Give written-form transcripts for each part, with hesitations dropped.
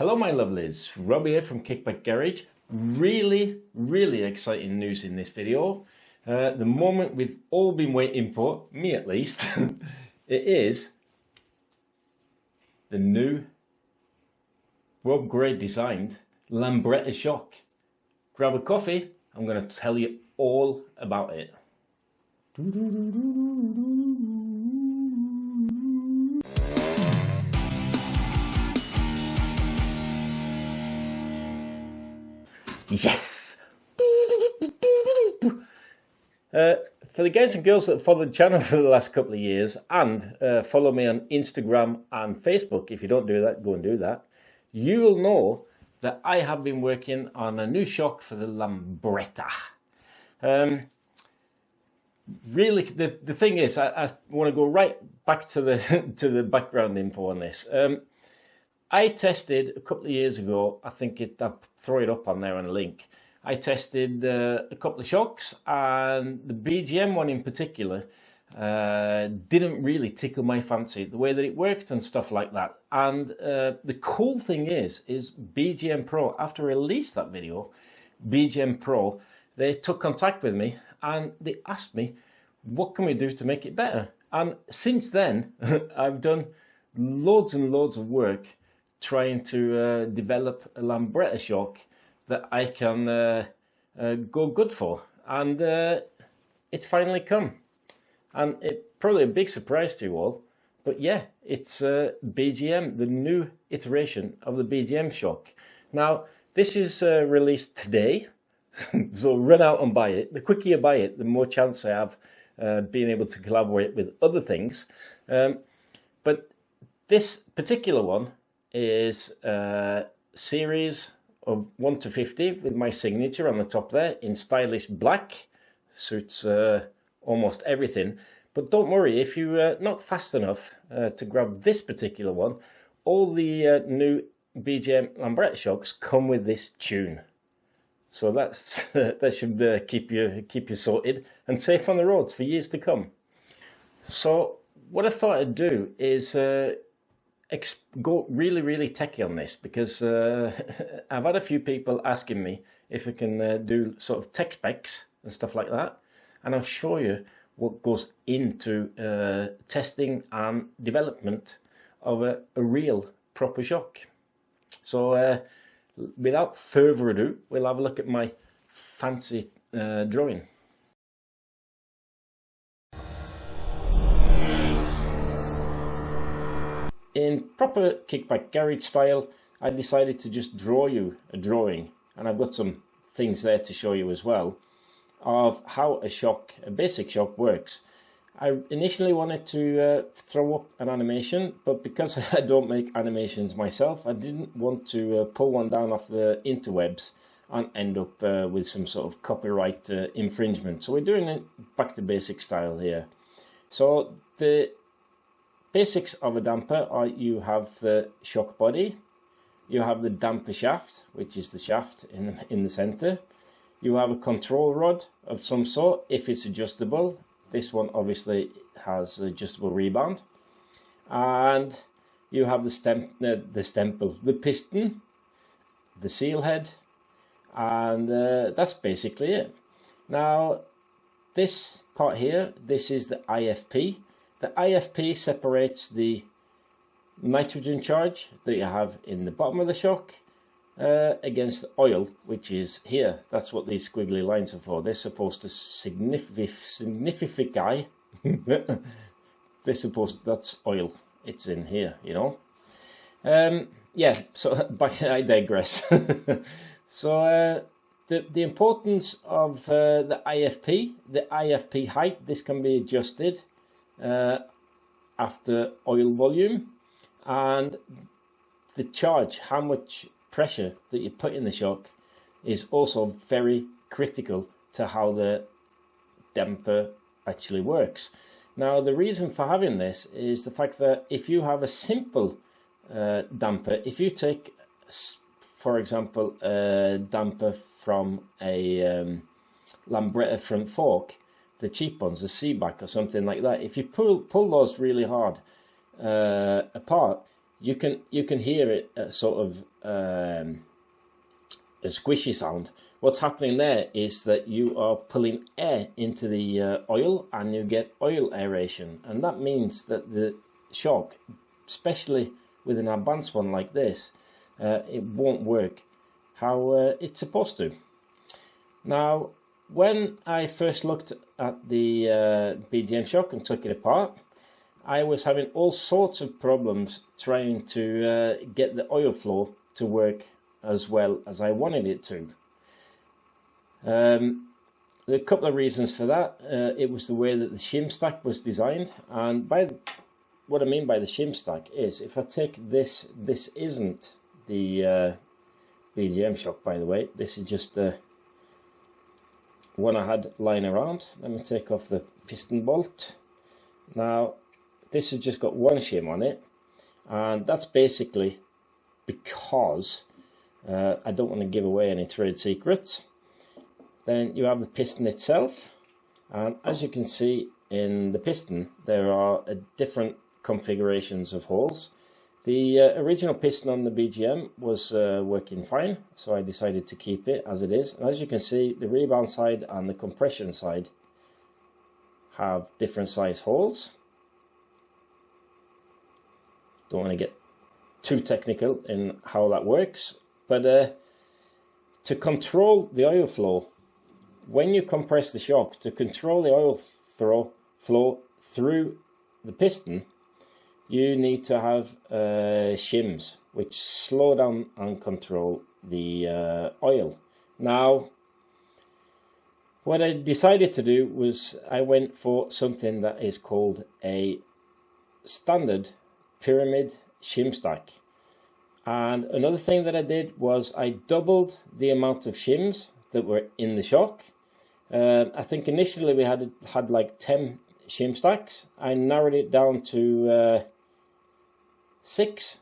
Hello my lovelies, Rob here from Kickback Garage. Really exciting news in this video. The moment we've all been waiting for, me at least, it is the new Rob Gray designed Lambretta shock. Grab a coffee, I'm going to tell you all about it. Yes! For the guys and girls that follow the channel for the last couple of years and follow me on Instagram and Facebook, if you don't do that, go and do that, you will know that I have been working on a new shock for the Lambretta. Really, the thing is, I want to go right back to the to the background info on this. I tested a couple of years ago, I'll throw it up on there on a link. I tested a couple of shocks, and the BGM one in particular didn't really tickle my fancy, the way that it worked and stuff like that. And the cool thing is BGM Pro, after I released that video, BGM Pro, they took contact with me and they asked me, what can we do to make it better? And since then, I've done loads and loads of work trying to develop a Lambretta shock that I can go good for, and it's finally come, and it's probably a big surprise to you all, but yeah, it's BGM, the new iteration of the BGM shock. Now this is released today, so run out and buy it. The quicker you buy it, the more chance I have being able to collaborate with other things, but this particular one is a series of 1 to 50 with my signature on the top there in stylish black. Suits almost everything. But don't worry, if you're not fast enough to grab this particular one, all the new BGM Lambretta shocks come with this tune. So that's that should keep you sorted and safe on the roads for years to come. So what I thought I'd do is go really techie on this, because I've had a few people asking me if I can do sort of tech specs and stuff like that, and I'll show you what goes into testing and development of a real proper shock. So without further ado, we'll have a look at my fancy drawing. In proper Kickback Garage style, I decided to just draw you a drawing, and I've got some things there to show you as well, of how a basic shock works. I initially wanted to throw up an animation, but because I don't make animations myself, I didn't want to pull one down off the interwebs and end up with some sort of copyright infringement. So we're doing it back to basic style here. So the basics of a damper are: you have the shock body, you have the damper shaft, which is the shaft in the center, you have a control rod of some sort if it's adjustable. This one obviously has adjustable rebound, and you have the piston, the seal head, and that's basically it. Now this part here, this is the IFP. The IFP separates the nitrogen charge that you have in the bottom of the shock against the oil, which is here. That's what these squiggly lines are for. They're supposed to signify that's oil. It's in here, you know. Yeah, so I digress. So the importance of the IFP height, this can be adjusted after oil volume, and the charge, how much pressure that you put in the shock, is also very critical to how the damper actually works. Now the reason for having this is the fact that if you have a simple damper, if you take, for example, a damper from a Lambretta front fork, the cheap ones, the C-back or something like that, if you pull those really hard apart, you can hear it sort of a squishy sound. What's happening there is that you are pulling air into the oil, and you get oil aeration, and that means that the shock, especially with an advanced one like this, it won't work how it's supposed to. Now, when I first looked at the BGM shock and took it apart, I was having all sorts of problems trying to get the oil flow to work as well as I wanted it to. There are a couple of reasons for that. It was the way that the shim stack was designed, and what I mean by the shim stack is, if I take this isn't the BGM shock, by the way. This is just one I had lying around. Let me take off the piston bolt. Now, this has just got one shim on it, and that's basically because I don't want to give away any trade secrets. Then you have the piston itself, and as you can see in the piston, there are different configurations of holes. The original piston on the BGM was working fine, so I decided to keep it as it is. And as you can see, the rebound side and the compression side have different size holes. Don't want to get too technical in how that works, but to control the oil flow, when you compress the shock, to control the oil flow through the piston, you need to have shims which slow down and control the oil. Now, what I decided to do was I went for something that is called a standard pyramid shim stack. And another thing that I did was I doubled the amount of shims that were in the shock. I think initially we had like 10 shim stacks. I narrowed it down to 6.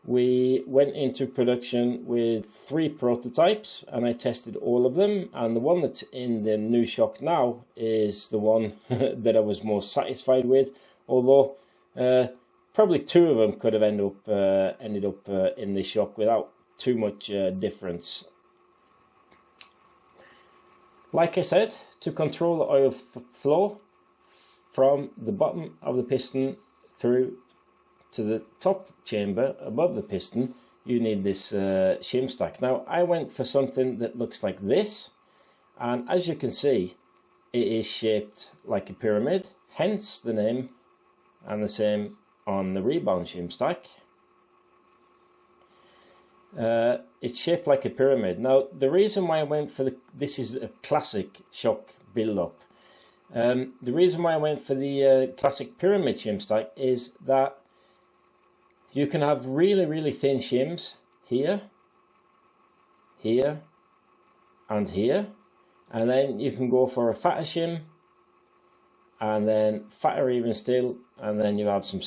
We went into production with 3 prototypes, and I tested all of them, and the one that's in the new shock now is the one that I was most satisfied with, although probably 2 of them could have ended up in the shock without too much difference. Like I said, to control the oil flow from the bottom of the piston through to the top chamber above the piston, you need this shim stack. Now, I went for something that looks like this, and as you can see, it is shaped like a pyramid, hence the name, and the same on the rebound shim stack. It's shaped like a pyramid. Now, the reason why I went for this is a classic shock build-up. The reason why I went for the classic pyramid shim stack is that you can have really, really thin shims here, here, and here. And then you can go for a fatter shim, and then fatter even still, and then you have some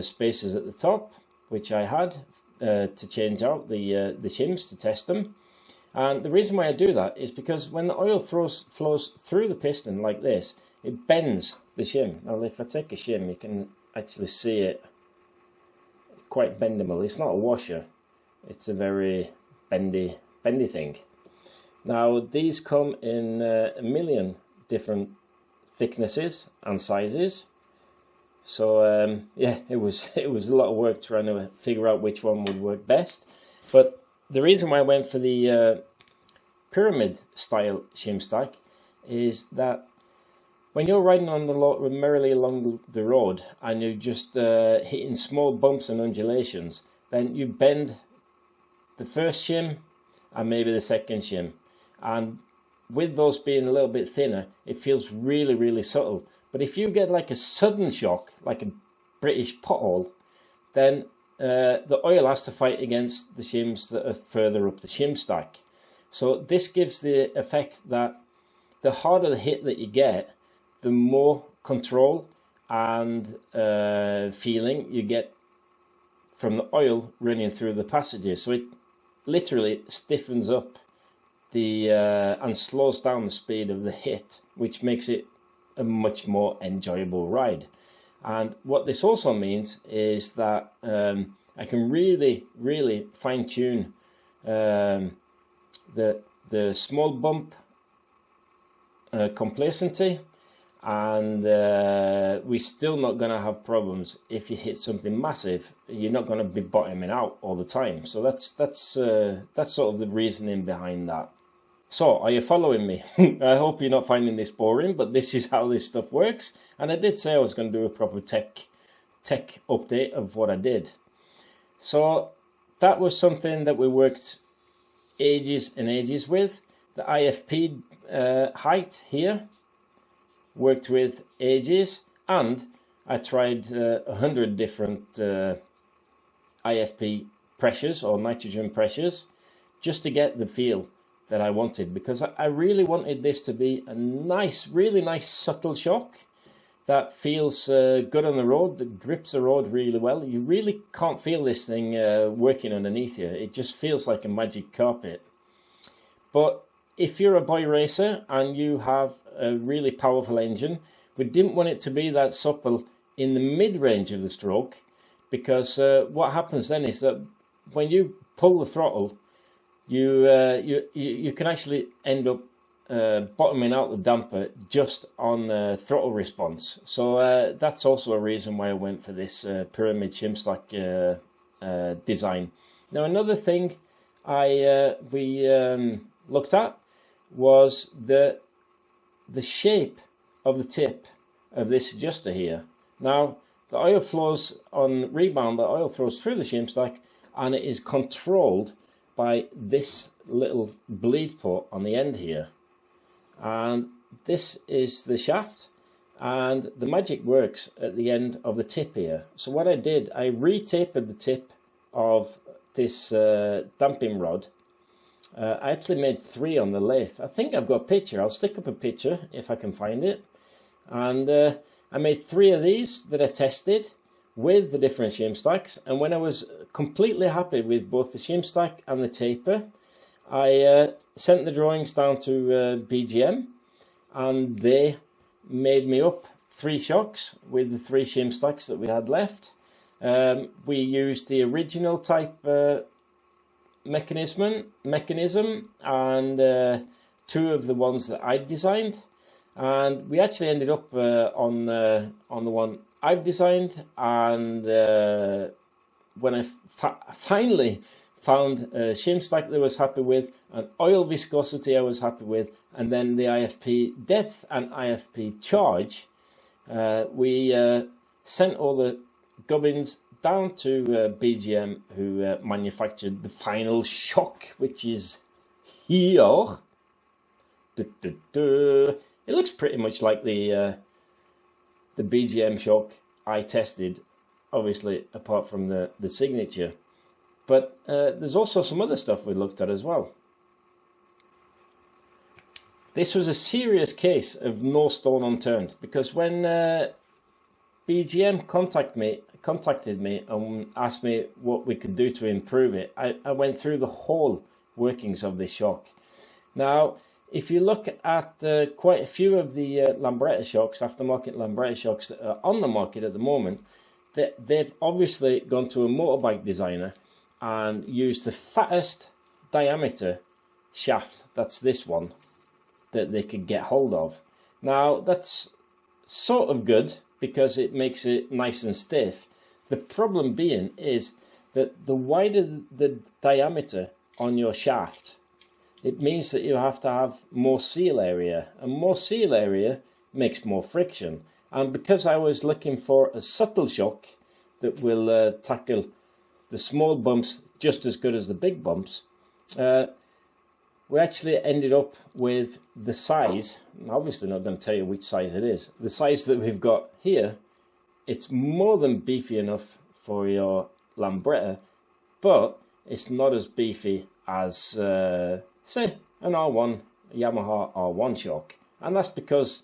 spaces at the top, which I had to change out the shims to test them. And the reason why I do that is because when the oil flows through the piston like this, it bends the shim. Now, if I take a shim, you can actually see it quite bendable. It's not a washer, it's a very bendy thing. Now, these come in a million different thicknesses and sizes, so yeah, it was a lot of work trying to figure out which one would work best. But the reason why I went for the pyramid style shim stack is that when you're riding on the merrily along the road and you're just hitting small bumps and undulations, then you bend the first shim and maybe the second shim, and with those being a little bit thinner, it feels really, really subtle. But if you get like a sudden shock, like a British pothole, then the oil has to fight against the shims that are further up the shim stack. So this gives the effect that the harder the hit that you get, the more control and feeling you get from the oil running through the passages. So it literally stiffens up the and slows down the speed of the hit, which makes it a much more enjoyable ride. And what this also means is that I can really fine tune the small bump complacency, and we're still not going to have problems. If you hit something massive, you're not going to be bottoming out all the time. So that's sort of the reasoning behind that. So, are you following me? I hope you're not finding this boring, but this is how this stuff works. And I did say I was going to do a proper tech update of what I did. So, that was something that we worked ages and ages with. The IFP height here, worked with ages. And I tried 100 different IFP pressures or nitrogen pressures just to get the feel that I wanted, because I really wanted this to be a nice, really nice subtle shock that feels good on the road, that grips the road really well. You really can't feel this thing working underneath you. It just feels like a magic carpet. But if you're a boy racer and you have a really powerful engine, we didn't want it to be that supple in the mid-range of the stroke, because what happens then is that when you pull the throttle, you can actually end up bottoming out the damper just on throttle response. So that's also a reason why I went for this pyramid shim stack design. Now another thing we looked at was the shape of the tip of this adjuster here. Now the oil flows on rebound, the oil flows through the shim stack, and it is controlled by this little bleed port on the end here. And this is the shaft, and the magic works at the end of the tip here. So what I did, I re-tapered the tip of this damping rod. I actually made 3 on the lathe. I think I've got a picture. I'll stick up a picture if I can find it. And I made 3 of these that I tested with the different shim stacks, and when I was completely happy with both the shim stack and the taper, I sent the drawings down to BGM, and they made me up 3 shocks with the 3 shim stacks that we had left. We used the original type mechanism and 2 of the ones that I designed, and we actually ended up on the one I've designed. And when I finally found a shim stack that I was happy with, an oil viscosity I was happy with, and then the IFP depth and IFP charge, we sent all the gubbins down to BGM, who manufactured the final shock, which is here. It looks pretty much like the BGM shock I tested, obviously apart from the signature. But there's also some other stuff we looked at as well. This was a serious case of no stone unturned, because when BGM contacted me and asked me what we could do to improve it, I went through the whole workings of this shock. Now, if you look at quite a few of the Lambretta shocks, aftermarket Lambretta shocks that are on the market at the moment, they've obviously gone to a motorbike designer and used the fattest diameter shaft, that's this one, that they could get hold of. Now, that's sort of good because it makes it nice and stiff. The problem being is that the wider the diameter on your shaft, it means that you have to have more seal area, and more seal area makes more friction. And because I was looking for a subtle shock that will tackle the small bumps just as good as the big bumps, we actually ended up with the size. I'm obviously not going to tell you which size it is. The size that we've got here, it's more than beefy enough for your Lambretta, but it's not as beefy as, say, an R1, a Yamaha R1 shock. And that's because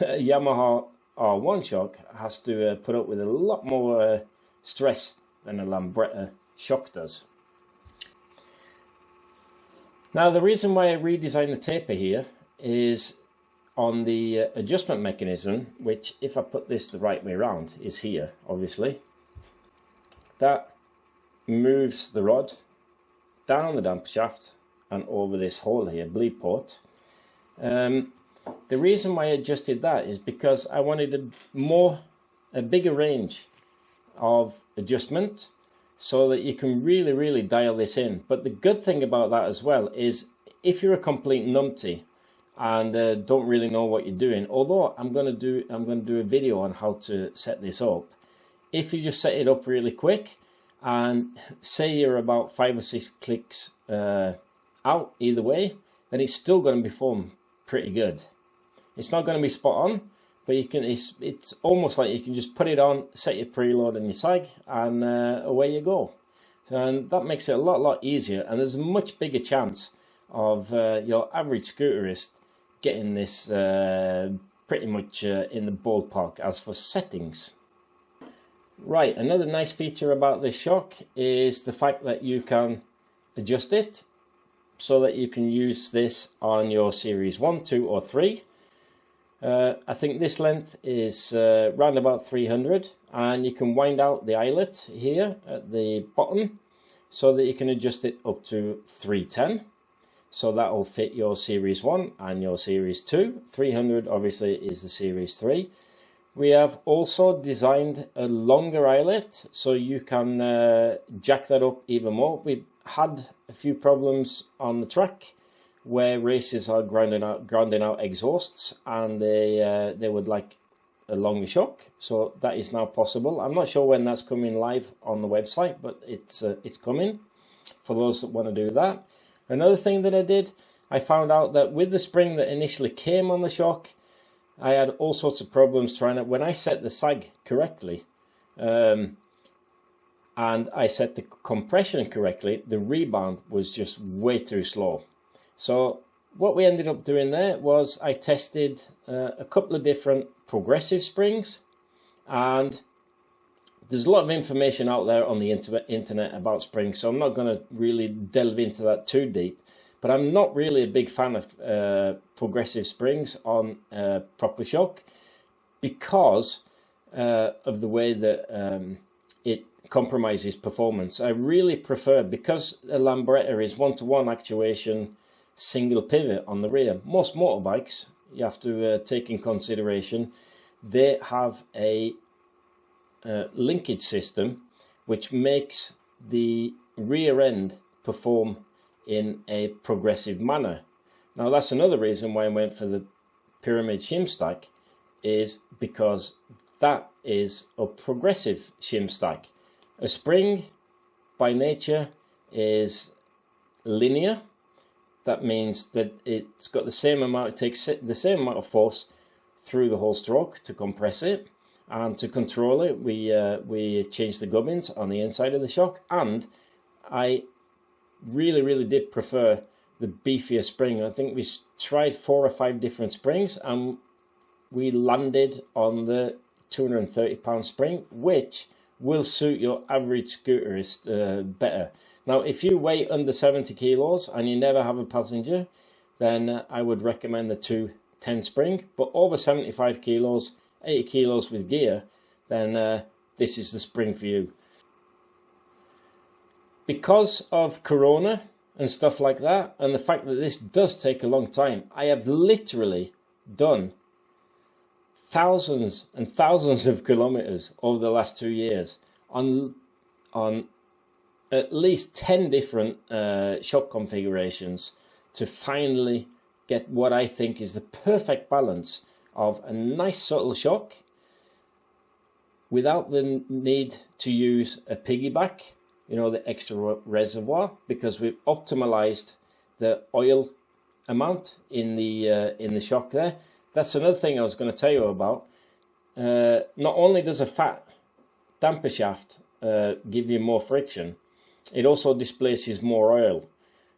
a Yamaha R1 shock has to put up with a lot more stress than a Lambretta shock does. Now, the reason why I redesigned the taper here is on the adjustment mechanism, which, if I put this the right way around, is here, obviously. That moves the rod down the damper shaft and over this hole here, bleed port. The reason why I adjusted that is because I wanted a bigger range of adjustment so that you can really dial this in. But the good thing about that as well is if you're a complete numpty and don't really know what you're doing, although I'm going to do a video on how to set this up. If you just set it up really quick and say you're about 5 or 6 clicks out either way, then it's still going to perform pretty good. It's not going to be spot on, but you can. It's almost like you can just put it on, set your preload and your sag, and away you go. And that makes it a lot easier. And there's a much bigger chance of your average scooterist getting this pretty much in the ballpark as for settings. Right, another nice feature about this shock is the fact that you can adjust it so that you can use this on your series 1, 2 or 3. I think this length is round about 300, and you can wind out the eyelet here at the bottom so that you can adjust it up to 310. So that will fit your series 1 and your series 2. 300 obviously is the series 3. We have also designed a longer eyelet so you can jack that up even more. We had a few problems on the track where races are grounding out exhausts, and they would like a longer shock. So that is now possible. I'm not sure when that's coming live on the website, but it's coming for those that want to do that. Another thing that I did, I found out that with the spring that initially came on the shock, I had all sorts of problems trying to, when I set the sag correctly, and I set the compression correctly, the rebound was just way too slow. So what we ended up doing there was I tested a couple of different progressive springs, and there's a lot of information out there on the internet about springs, so I'm not going to really delve into that too deep. But I'm not really a big fan of progressive springs on proper shock because of the way that it compromises performance. I really prefer, because a Lambretta is one-to-one actuation, single pivot on the rear. Most motorbikes, you have to take in consideration, they have a linkage system which makes the rear end perform in a progressive manner. Now that's another reason why I went for the pyramid shim stack, is because that is a progressive shim stack. A spring by nature is linear. That means that it's got the same amount, it takes the same amount of force through the whole stroke to compress it, and to control it we change the gubbins on the inside of the shock. And I really did prefer the beefier spring. I think we tried 4 or 5 different springs and we landed on the 230 pound spring, which will suit your average scooterist better. Now if you weigh under 70 kilos and you never have a passenger, then I would recommend the 210 spring. But over 75 kilos, 80 kilos with gear, then this is the spring for you. Because of Corona and stuff like that, and the fact that this does take a long time, I have literally done thousands and thousands of kilometers over the last 2 years on at least 10 different shock configurations to finally get what I think is the perfect balance of a nice subtle shock without the need to use a piggyback, you know, the extra reservoir, because we've optimized the oil amount in the shock there. That's another thing I was going to tell you about. Not only does a fat damper shaft give you more friction, it also displaces more oil.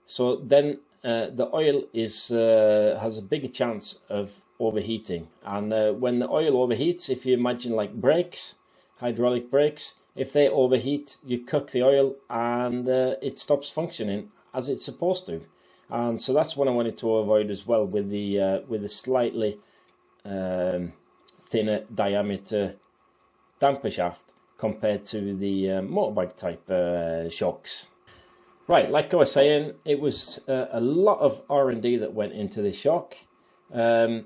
So then the oil has a bigger chance of overheating. And when the oil overheats, if you imagine like brakes, hydraulic brakes, if they overheat, you cook the oil and it stops functioning as it's supposed to. And so that's what I wanted to avoid as well with the slightly thinner diameter damper shaft. compared to the motorbike type shocks. Right, like I was saying, it was a lot of R&D that went into this shock. A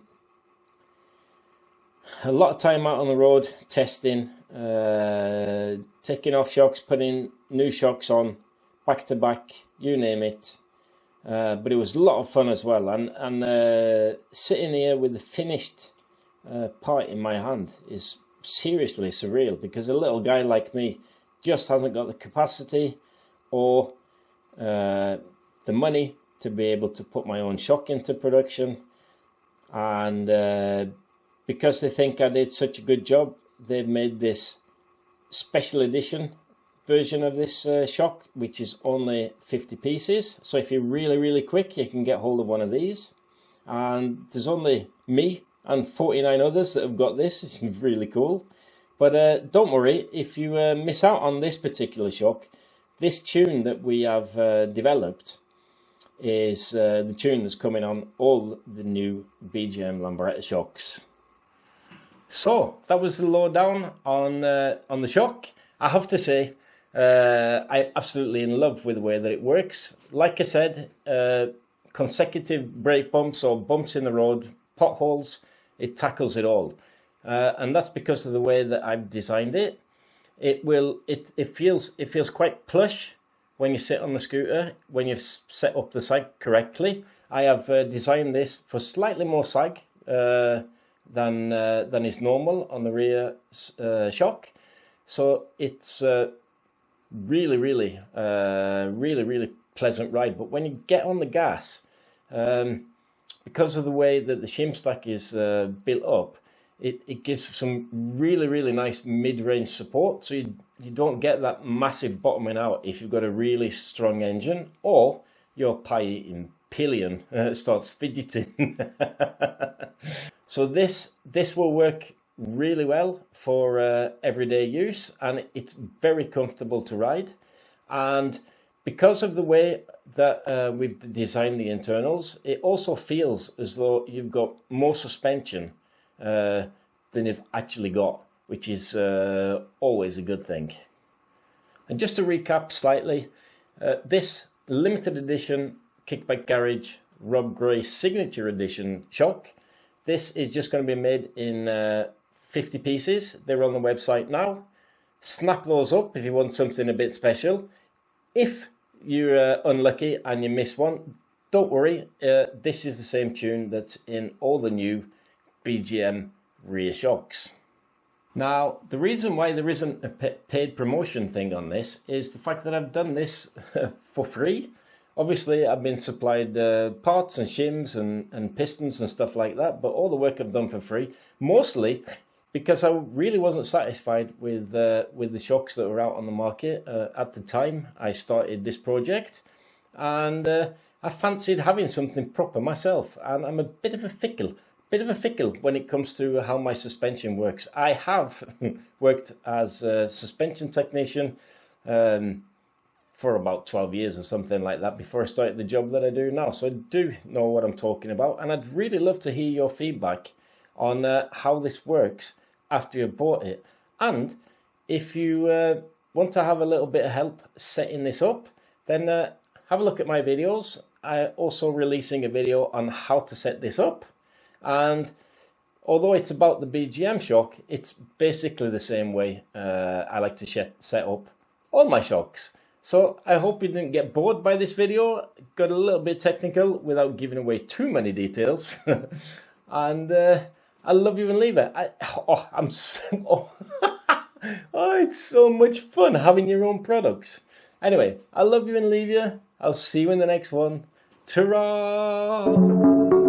lot of time out on the road, testing, taking off shocks, putting new shocks on, back to back, you name it. But it was a lot of fun as well. And sitting here with the finished part in my hand is seriously surreal, because a little guy like me just hasn't got the capacity or the money to be able to put my own shock into production. And because they think I did such a good job, they've made this special edition version of this shock, which is only 50 pieces. So if you're really quick, you can get hold of one of these. And there's only me and 49 others that have got this. It's really cool. But don't worry, if you miss out on this particular shock, this tune that we have developed is the tune that's coming on all the new BGM Lambretta shocks. So that was the lowdown on the shock. I have to say, I'm absolutely in love with the way that it works. Like I said, consecutive brake bumps or bumps in the road, potholes, it tackles it all. And that's because of the way that I've designed it. It feels quite plush when you sit on the scooter, when you've set up the sag correctly. I have designed this for slightly more sag than is normal on the rear shock. So it's really pleasant ride. But when you get on the gas, because of the way that the shim stack is built up, it gives some really nice mid-range support. So you don't get that massive bottoming out if you've got a really strong engine, or your pie-eating pillion starts fidgeting. So this will work really well for everyday use, and it's very comfortable to ride. And because of the way that we've designed the internals, it also feels as though you've got more suspension than you've actually got, which is always a good thing. And just to recap slightly, this limited edition Kickback Garage Rob Gray Signature Edition shock, this is just going to be made in 50 pieces. They're on the website now. Snap those up if you want something a bit special. If you're unlucky and you miss one, don't worry. This is the same tune that's in all the new BGM rear shocks. Now, the reason why there isn't a paid promotion thing on this is the fact that I've done this for free. Obviously, I've been supplied parts and shims and pistons and stuff like that, but all the work I've done for free, mostly because I really wasn't satisfied with the shocks that were out on the market at the time I started this project, and I fancied having something proper myself. And I'm a bit of a fickle when it comes to how my suspension works. I have worked as a suspension technician for about 12 years or something like that before I started the job that I do now. So I do know what I'm talking about, and I'd really love to hear your feedback on how this works after you've bought it. And if you want to have a little bit of help setting this up, then have a look at my videos. I'm also releasing a video on how to set this up. And although it's about the BGM shock, it's basically the same way I like to set up all my shocks. So I hope you didn't get bored by this video. Got a little bit technical without giving away too many details. And I love you and leave it. It's so much fun having your own products. Anyway, I love you and leave you. I'll see you in the next one. Ta-ra!